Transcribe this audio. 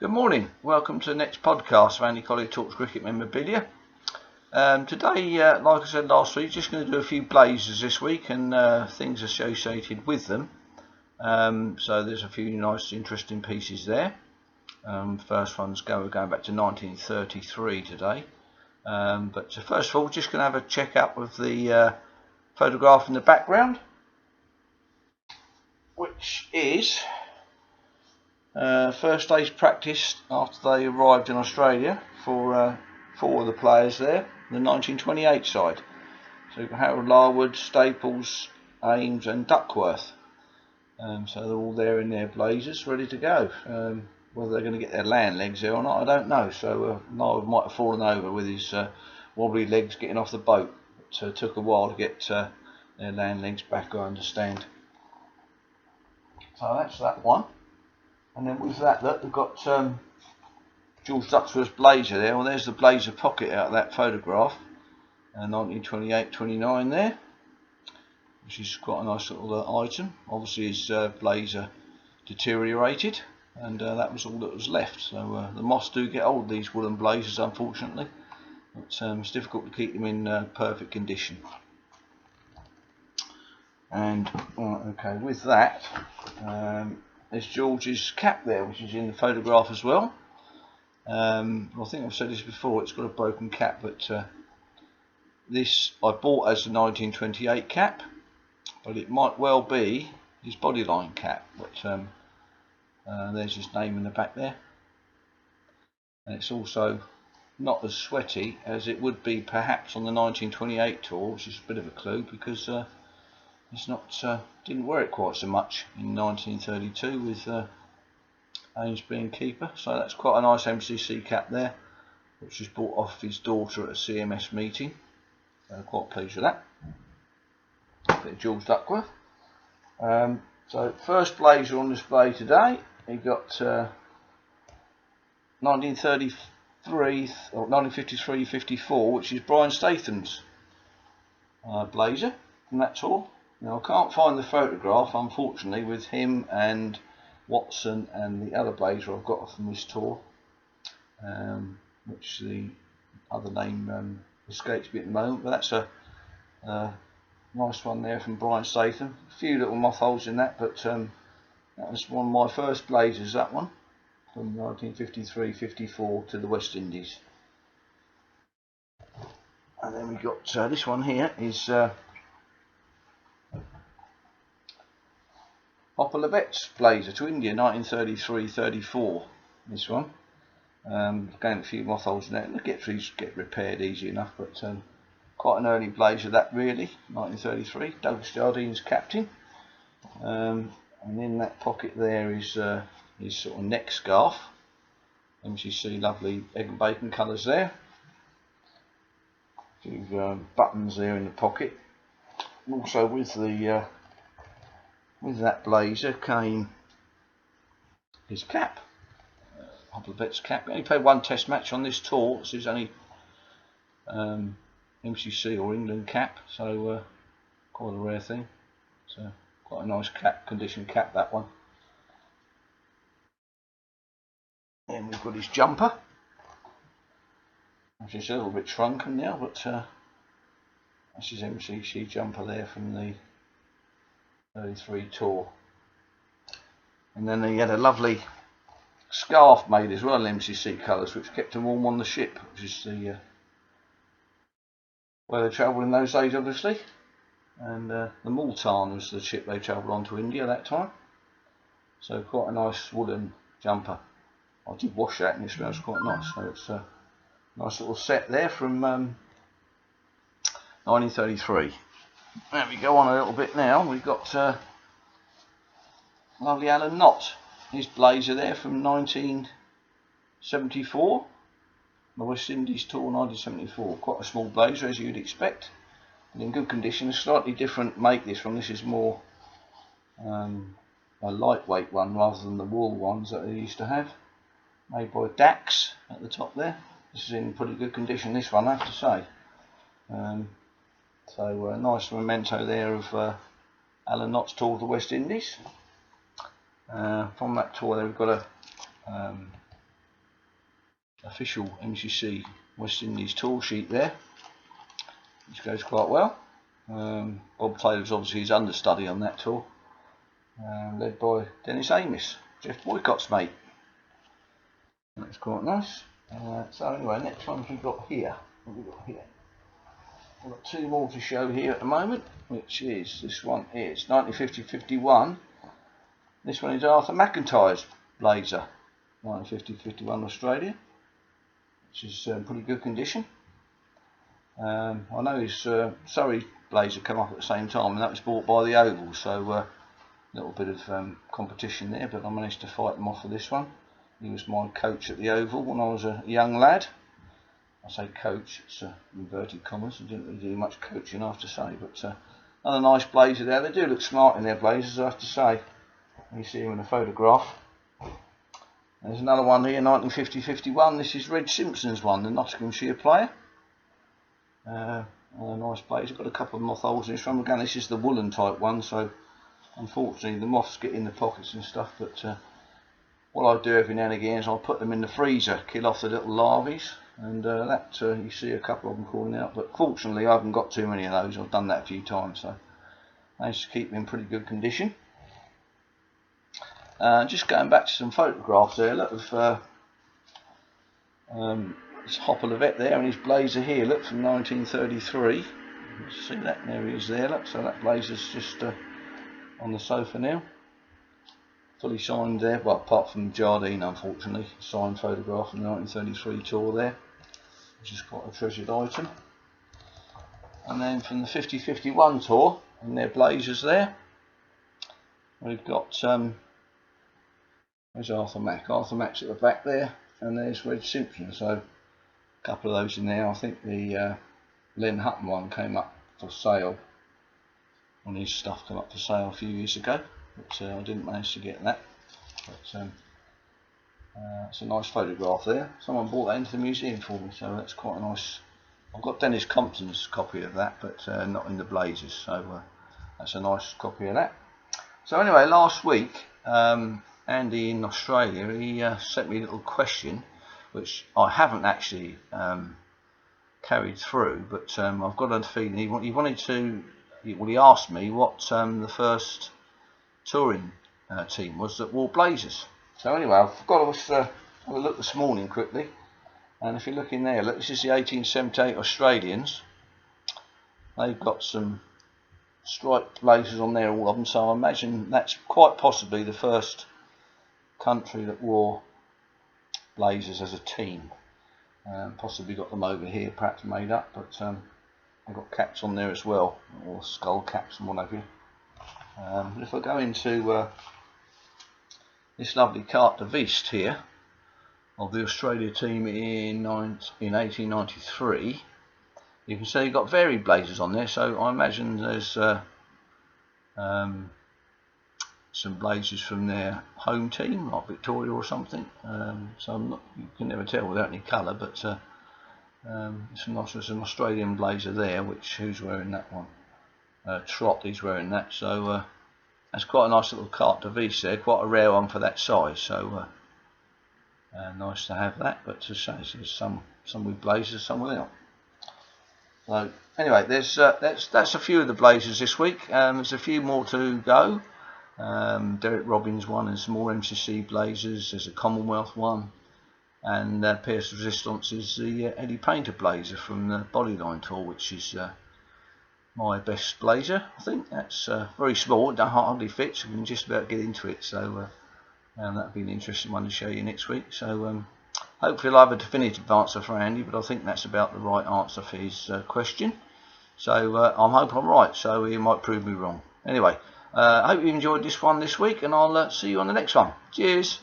Good morning, welcome to the next podcast of Andy Collier-talks cricket memorabilia. Today, like I said last week, just going to do a few blazers this week and things associated with them. So there's a few nice interesting pieces there. First one's going back to 1933 today. But first of all, just going to have a check up of the photograph in the background, which is first day's practice after they arrived in Australia for four of the players there, the 1928 side. So Harold Larwood, Staples, Ames and Duckworth. So they're all there in their blazers, ready to go. Whether they're going to get their land legs there or not, I don't know. So Larwood might have fallen over with his wobbly legs getting off the boat. It took a while to get their land legs back, I understand. So that's that one. And then with that, look, we've got George Duckworth's blazer there. Well, there's the blazer pocket out of that photograph, 1928-29 there, which is quite a nice little item. Obviously his blazer deteriorated, and that was all that was left. So the moths do get old, these woolen blazers, unfortunately. But it's difficult to keep them in perfect condition. And okay, with that, there's George's cap there, which is in the photograph as well. I think I've said this before, it's got a broken cap, but this I bought as a 1928 cap, but it might well be his bodyline cap. But there's his name in the back there, and it's also not as sweaty as it would be perhaps on the 1928 tour, which is a bit of a clue, because it's not didn't wear it quite so much in 1932 with Ames being keeper. So that's quite a nice MCC cap there, which was bought off his daughter at a CMS meeting. Quite pleased with that. A bit of George Duckworth. So first blazer on display today, he got 1933 or 1953-54, which is Brian Statham's blazer from that tour. Now I can't find the photograph, unfortunately, with him and Watson and the other blazer I've got from this tour, which the other name escapes me at the moment, but that's a nice one there from Brian Statham. A few little moth holes in that, but that was one of my first blazers, that one, from 1953-54 to the West Indies. And then we got this one here is Hopper Levet's blazer to India, 1933-34. This one, again a few moth holes in it, and these get repaired easy enough, but quite an early blazer that, really. 1933. Douglas Jardine's captain, and in that pocket there is his sort of neck scarf. MCC lovely egg and bacon colours there. A few buttons there in the pocket. Also with the with that blazer came his cap, Hopper Levet's cap. He only played one test match on this tour, so it's only MCC or England cap, so quite a rare thing. So quite a nice cap, condition cap, that one. Then we've got his jumper, which is a little bit shrunken now, but that's his MCC jumper there from the 33 tour. And then he had a lovely scarf made as well in MCC colours, which kept him warm on the ship, which is the where they travelled in those days, obviously. And the Multan was the ship they travelled on to India that time. So quite a nice woolen jumper. I did wash that and it smells quite nice. So it's a nice little set there from 1933. There we go on a little bit now. We've got lovely Alan Knott, his blazer there from 1974, the West Indies tour 1974. Quite a small blazer, as you'd expect, but in good condition. A slightly different make this from. This is more a lightweight one rather than the wool ones that they used to have, made by Dax at the top there. This is in pretty good condition, this one, I have to say. So nice memento there of Alan Knott's tour of the West Indies. From that tour there we've got a official MCC West Indies tour sheet there, which goes quite well. Bob Taylor's obviously his understudy on that tour, led by Dennis Amiss, Jeff Boycott's mate. That's quite nice. So anyway, next ones we've got here. What have we got here? We've got two more to show here at the moment, which is, this one is 1950-51. This one is Arthur McIntyre's blazer, 1950-51 Australia, which is pretty good condition. I know his Surrey blazer came up at the same time, and that was bought by the Oval, so a little bit of competition there, but I managed to fight him off for this one. He was my coach at the Oval when I was a young lad. I say coach, it's inverted commas. I didn't really do much coaching, I have to say, but another nice blazer there. They do look smart in their blazers, I have to say. You see him in a photograph. There's another one here, 1950-51. This is Reg Simpson's one, the Nottinghamshire player. A nice blazer. Got a couple of moth holes in this one. Again, this is the woolen type one, so unfortunately the moths get in the pockets and stuff, but what I do every now and again is I'll put them in the freezer, kill off the little larvae, and you see a couple of them crawling out, but fortunately I haven't got too many of those. I've done that a few times, so I managed to keep them in pretty good condition. Just going back to some photographs there, look of it's Hopper Levett there and his blazer here, look, from 1933. See that, there he is there, look, so that blazer's just on the sofa now. Fully signed there, well, apart from Jardine, unfortunately, signed photograph from the 1933 tour there, which is quite a treasured item. And then from the 50-51 tour, and their blazers there, we've got, there's Arthur Mack. Arthur Mack's at the back there, and there's Reg Simpson, so a couple of those in there. I think the Len Hutton one came up for sale, when his stuff came up for sale a few years ago. But I didn't manage to get that. But it's a nice photograph there. Someone brought that into the museum for me, so that's quite a nice. I've got Dennis Compton's copy of that, but not in the blazers, so that's a nice copy of that. So anyway, last week, Andy in Australia, he sent me a little question, which I haven't actually carried through, but I've got a feeling he wanted to. Well, he asked me what the first touring team was that wore blazers. So anyway, I've got to have a look this morning quickly, and if you look in there, look, this is the 1878 Australians. They've got some striped blazers on there, all of them, so I imagine that's quite possibly the first country that wore blazers as a team. Possibly got them over here, perhaps made up, but I've got caps on there as well, or skull caps and what have you. If I go into this lovely carte de visite here of the Australia team in 1893, you can see you've got varied blazers on there, so I imagine there's some blazers from their home team, like Victoria or something. So you can never tell without any colour, but there's an Australian blazer there, who's wearing that one? Trott is wearing that, so that's quite a nice little carte de visite there, quite a rare one for that size, so nice to have that. But to say, there's some with blazers, some without. So anyway, that's a few of the blazers this week. There's a few more to go. Derek Robbins one and some more MCC blazers. There's a Commonwealth one, and Pierce Resistance is the Eddie Painter blazer from the Bodyline tour, which is my best blazer. I think that's very small, it hardly fits, you can just about get into it, so that'll be an interesting one to show you next week. So hopefully I'll have a definitive answer for Andy, but I think that's about the right answer for his question, so I hope I'm right, so he might prove me wrong. Anyway, I hope you enjoyed this one this week, and I'll see you on the next one. Cheers.